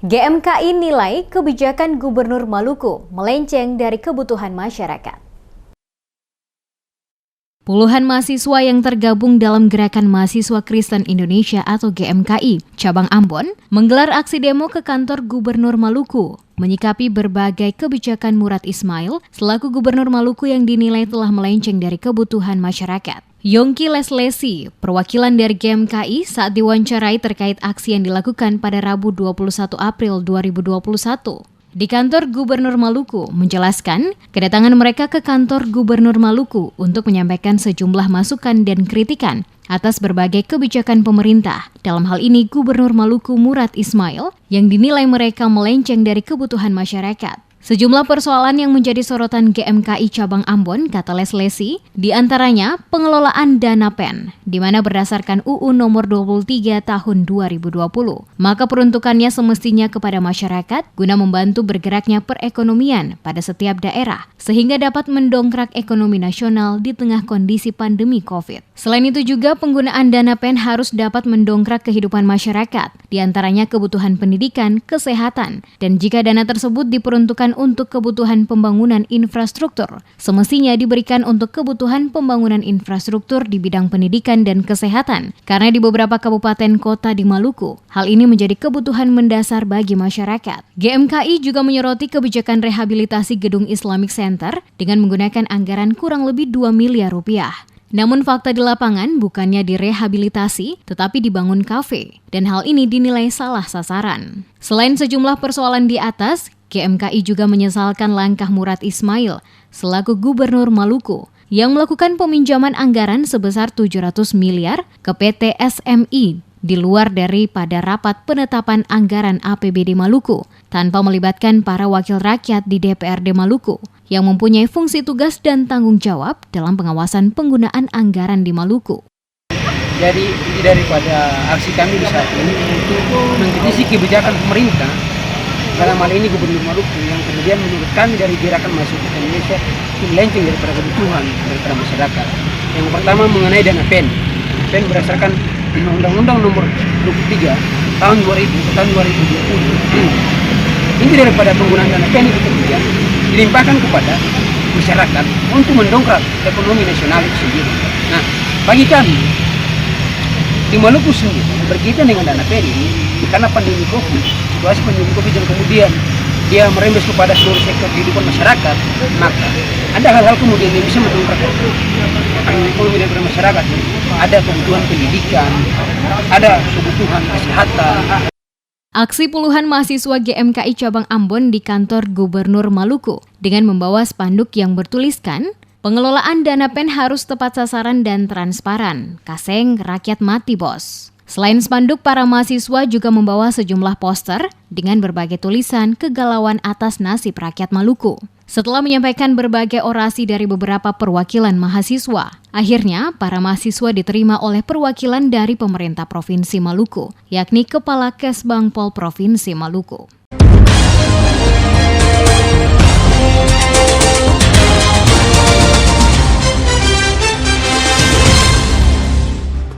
GMKI nilai kebijakan Gubernur Maluku melenceng dari kebutuhan masyarakat. Puluhan mahasiswa yang tergabung dalam Gerakan Mahasiswa Kristen Indonesia atau GMKI cabang Ambon menggelar aksi demo ke kantor Gubernur Maluku menyikapi berbagai kebijakan Murad Ismail selaku Gubernur Maluku yang dinilai telah melenceng dari kebutuhan masyarakat. Yongki Leslesi, perwakilan dari GMKI saat diwawancarai terkait aksi yang dilakukan pada Rabu 21 April 2021. Di kantor Gubernur Maluku menjelaskan kedatangan mereka ke kantor Gubernur Maluku untuk menyampaikan sejumlah masukan dan kritikan atas berbagai kebijakan pemerintah. Dalam hal ini Gubernur Maluku Murad Ismail yang dinilai mereka melenceng dari kebutuhan masyarakat. Sejumlah persoalan yang menjadi sorotan GMKI cabang Ambon, kata Leslesi, diantaranya pengelolaan dana PEN, di mana berdasarkan UU nomor 23 tahun 2020, maka peruntukannya semestinya kepada masyarakat guna membantu bergeraknya perekonomian pada setiap daerah, sehingga dapat mendongkrak ekonomi nasional di tengah kondisi pandemi COVID. Selain itu juga penggunaan dana PEN harus dapat mendongkrak kehidupan masyarakat, diantaranya kebutuhan pendidikan, kesehatan, dan jika dana tersebut diperuntukkan untuk kebutuhan pembangunan infrastruktur, semestinya diberikan untuk kebutuhan pembangunan infrastruktur di bidang pendidikan dan kesehatan, karena di beberapa kabupaten kota di Maluku, hal ini menjadi kebutuhan mendasar bagi masyarakat. GMKI juga menyoroti kebijakan rehabilitasi gedung Islamic Center dengan menggunakan anggaran kurang lebih 2 miliar rupiah. Namun fakta di lapangan bukannya direhabilitasi, tetapi dibangun kafe, dan hal ini dinilai salah sasaran. Selain sejumlah persoalan di atas, GMKI juga menyesalkan langkah Murad Ismail selaku Gubernur Maluku yang melakukan peminjaman anggaran sebesar 700 miliar ke PT SMI di luar daripada rapat penetapan anggaran APBD Maluku tanpa melibatkan para wakil rakyat di DPRD Maluku yang mempunyai fungsi tugas dan tanggung jawab dalam pengawasan penggunaan anggaran di Maluku. Jadi daripada aksi kami di saat ini untuk mengkritisi kebijakan pemerintah dalam hal ini Gubernur Maluku yang kemudian menurut kami dari Gerakan Mahasiswa Indonesia itu melenceng daripada kebutuhan daripada masyarakat. Yang pertama mengenai dana PEN. PEN berdasarkan Undang-Undang nomor 23 tahun 2000 tahun 2020. Ini daripada penggunaan dana PEN itu kemudian dilimpahkan kepada masyarakat untuk mendongkrak ekonomi nasional itu sendiri. Nah, bagi kami di Maluku sendiri berkaitan dengan dana PEN ini karena pandemi COVID, situasi pandemi COVID yang kemudian dia merembes kepada seluruh sektor kehidupan masyarakat, maka ada hal-hal kemudian yang bisa mendongkrak ekonomi daripada masyarakat. Ada kebutuhan pendidikan, ada kebutuhan kesehatan. Aksi puluhan mahasiswa GMKI cabang Ambon di kantor Gubernur Maluku dengan membawa spanduk yang bertuliskan pengelolaan dana PEN harus tepat sasaran dan transparan. Kaseng rakyat mati bos. Selain spanduk, para mahasiswa juga membawa sejumlah poster dengan berbagai tulisan kegalauan atas nasib rakyat Maluku. Setelah menyampaikan berbagai orasi dari beberapa perwakilan mahasiswa, akhirnya para mahasiswa diterima oleh perwakilan dari pemerintah Provinsi Maluku, yakni Kepala Kesbangpol Provinsi Maluku.